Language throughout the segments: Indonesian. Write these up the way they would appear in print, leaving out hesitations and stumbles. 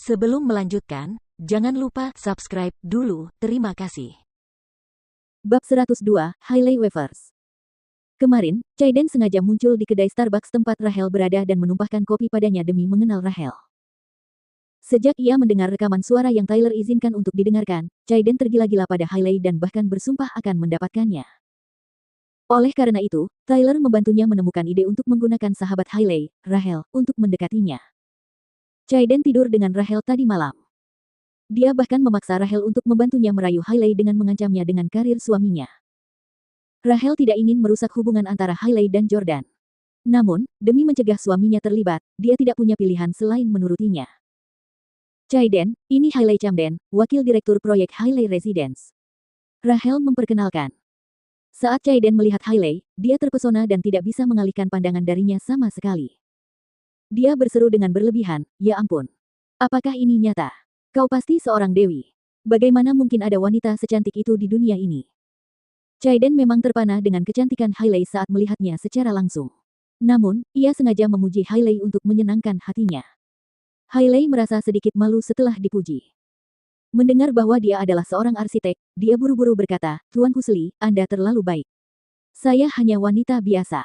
Sebelum melanjutkan, jangan lupa subscribe dulu, terima kasih. Bab 102, Hailey Wafers. Kemarin, Chaiden sengaja muncul di kedai Starbucks tempat Rachel berada dan menumpahkan kopi padanya demi mengenal Rachel. Sejak ia mendengar rekaman suara yang Tyler izinkan untuk didengarkan, Chaiden tergila-gila pada Hailey dan bahkan bersumpah akan mendapatkannya. Oleh karena itu, Tyler membantunya menemukan ide untuk menggunakan sahabat Hailey, Rachel, untuk mendekatinya. Chaiden tidur dengan Rachel tadi malam. Dia bahkan memaksa Rachel untuk membantunya merayu Hailey dengan mengancamnya dengan karir suaminya. Rachel tidak ingin merusak hubungan antara Hailey dan Jordan. Namun, demi mencegah suaminya terlibat, dia tidak punya pilihan selain menurutinya. Chaiden, ini Hailey Camden, wakil direktur proyek Hailey Residence. Rachel memperkenalkan. Saat Chaiden melihat Hailey, dia terpesona dan tidak bisa mengalihkan pandangan darinya sama sekali. Dia berseru dengan berlebihan, "Ya ampun. Apakah ini nyata? Kau pasti seorang dewi. Bagaimana mungkin ada wanita secantik itu di dunia ini?" Chaiden memang terpana dengan kecantikan Hailey saat melihatnya secara langsung. Namun, ia sengaja memuji Hailey untuk menyenangkan hatinya. Hailey merasa sedikit malu setelah dipuji. Mendengar bahwa dia adalah seorang arsitek, dia buru-buru berkata, "Tuan Husli, Anda terlalu baik. Saya hanya wanita biasa."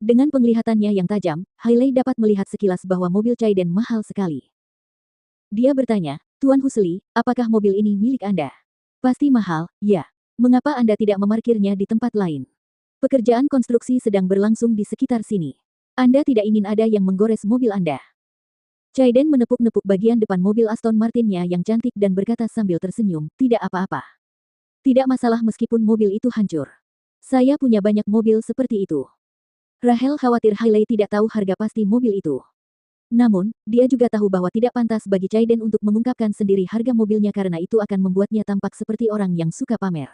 Dengan penglihatannya yang tajam, Hailey dapat melihat sekilas bahwa mobil Chaiden mahal sekali. Dia bertanya, "Tuan Husli, apakah mobil ini milik Anda?" "Pasti mahal, ya. Mengapa Anda tidak memarkirnya di tempat lain? Pekerjaan konstruksi sedang berlangsung di sekitar sini. Anda tidak ingin ada yang menggores mobil Anda." Chaiden menepuk-nepuk bagian depan mobil Aston Martin-nya yang cantik dan berkata sambil tersenyum, "Tidak apa-apa. Tidak masalah meskipun mobil itu hancur. Saya punya banyak mobil seperti itu." Rachel khawatir Hailey tidak tahu harga pasti mobil itu. Namun, dia juga tahu bahwa tidak pantas bagi Chaiden untuk mengungkapkan sendiri harga mobilnya karena itu akan membuatnya tampak seperti orang yang suka pamer.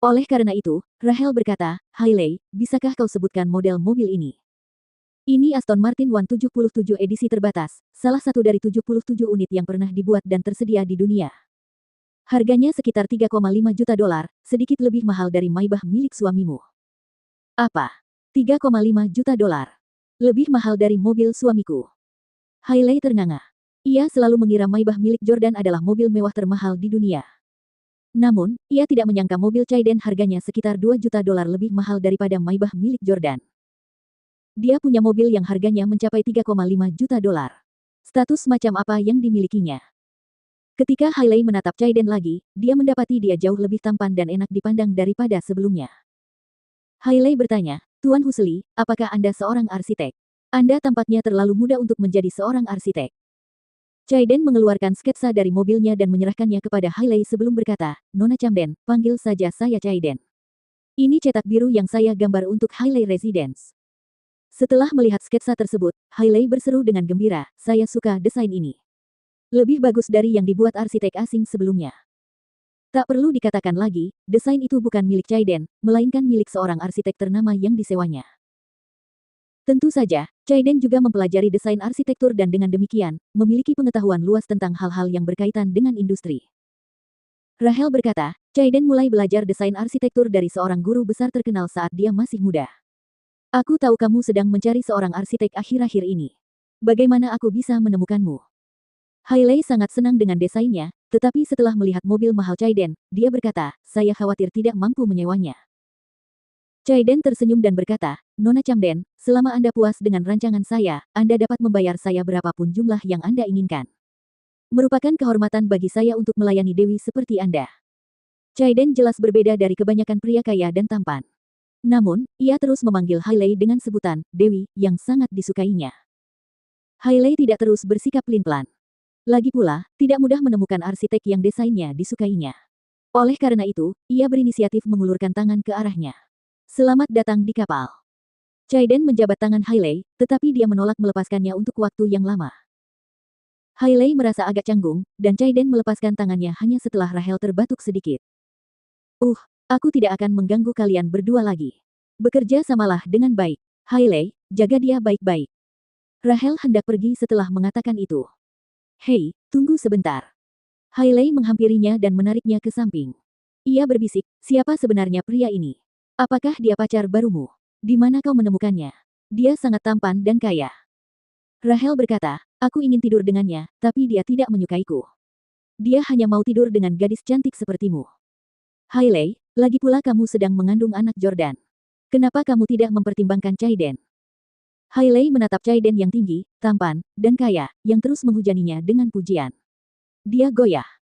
Oleh karena itu, Rachel berkata, "Hailey, bisakah kau sebutkan model mobil ini?" "Ini Aston Martin 177 edisi terbatas, salah satu dari 77 unit yang pernah dibuat dan tersedia di dunia. Harganya sekitar 3,5 juta dolar, sedikit lebih mahal dari Maybach milik suamimu." "Apa? 3,5 juta dolar? Lebih mahal dari mobil suamiku?" Hailey ternganga. Ia selalu mengira Maybach milik Jordan adalah mobil mewah termahal di dunia. Namun, ia tidak menyangka mobil Chaiden harganya sekitar 2 juta dolar lebih mahal daripada Maybach milik Jordan. Dia punya mobil yang harganya mencapai 3,5 juta dolar. Status macam apa yang dimilikinya? Ketika Hailey menatap Chaiden lagi, dia mendapati dia jauh lebih tampan dan enak dipandang daripada sebelumnya. Hailey bertanya, "Tuan Husli, apakah Anda seorang arsitek? Anda tampaknya terlalu muda untuk menjadi seorang arsitek." Chaiden mengeluarkan sketsa dari mobilnya dan menyerahkannya kepada Hailey sebelum berkata, "Nona Camden, panggil saja saya Chaiden. Ini cetak biru yang saya gambar untuk Hailey Residence." Setelah melihat sketsa tersebut, Hailey berseru dengan gembira, "Saya suka desain ini. Lebih bagus dari yang dibuat arsitek asing sebelumnya." Tak perlu dikatakan lagi, desain itu bukan milik Chaiden, melainkan milik seorang arsitek ternama yang disewanya. Tentu saja, Chaiden juga mempelajari desain arsitektur dan dengan demikian, memiliki pengetahuan luas tentang hal-hal yang berkaitan dengan industri. Rachel berkata, "Chaiden mulai belajar desain arsitektur dari seorang guru besar terkenal saat dia masih muda. Aku tahu kamu sedang mencari seorang arsitek akhir-akhir ini. Bagaimana aku bisa menemukanmu?" Hailey sangat senang dengan desainnya, tetapi setelah melihat mobil mahal Chaiden, dia berkata, "Saya khawatir tidak mampu menyewanya." Chaiden tersenyum dan berkata, "Nona Camden, selama Anda puas dengan rancangan saya, Anda dapat membayar saya berapapun jumlah yang Anda inginkan. Merupakan kehormatan bagi saya untuk melayani dewi seperti Anda." Chaiden jelas berbeda dari kebanyakan pria kaya dan tampan. Namun, ia terus memanggil Hailey dengan sebutan, "Dewi," yang sangat disukainya. Hailey tidak terus bersikap pelin-pelan. Lagi pula, tidak mudah menemukan arsitek yang desainnya disukainya. Oleh karena itu, ia berinisiatif mengulurkan tangan ke arahnya. "Selamat datang di kapal." Chaiden menjabat tangan Hailey, tetapi dia menolak melepaskannya untuk waktu yang lama. Hailey merasa agak canggung, dan Chaiden melepaskan tangannya hanya setelah Rachel terbatuk sedikit. Aku tidak akan mengganggu kalian berdua lagi. Bekerja samalah dengan baik. Hailey, jaga dia baik-baik." Rachel hendak pergi setelah mengatakan itu. "Hei, tunggu sebentar." Hailey menghampirinya dan menariknya ke samping. Ia berbisik, "Siapa sebenarnya pria ini? Apakah dia pacar barumu? Di mana kau menemukannya? Dia sangat tampan dan kaya." Rachel berkata, Aku ingin tidur dengannya, tapi dia tidak menyukaiku. Dia hanya mau tidur dengan gadis cantik sepertimu. Hailey, lagi pula kamu sedang mengandung anak Jordan. Kenapa kamu tidak mempertimbangkan Chaiden? Hailey menatap Chaiden yang tinggi, tampan, dan kaya, yang terus menghujaninya dengan pujian. Dia goyah.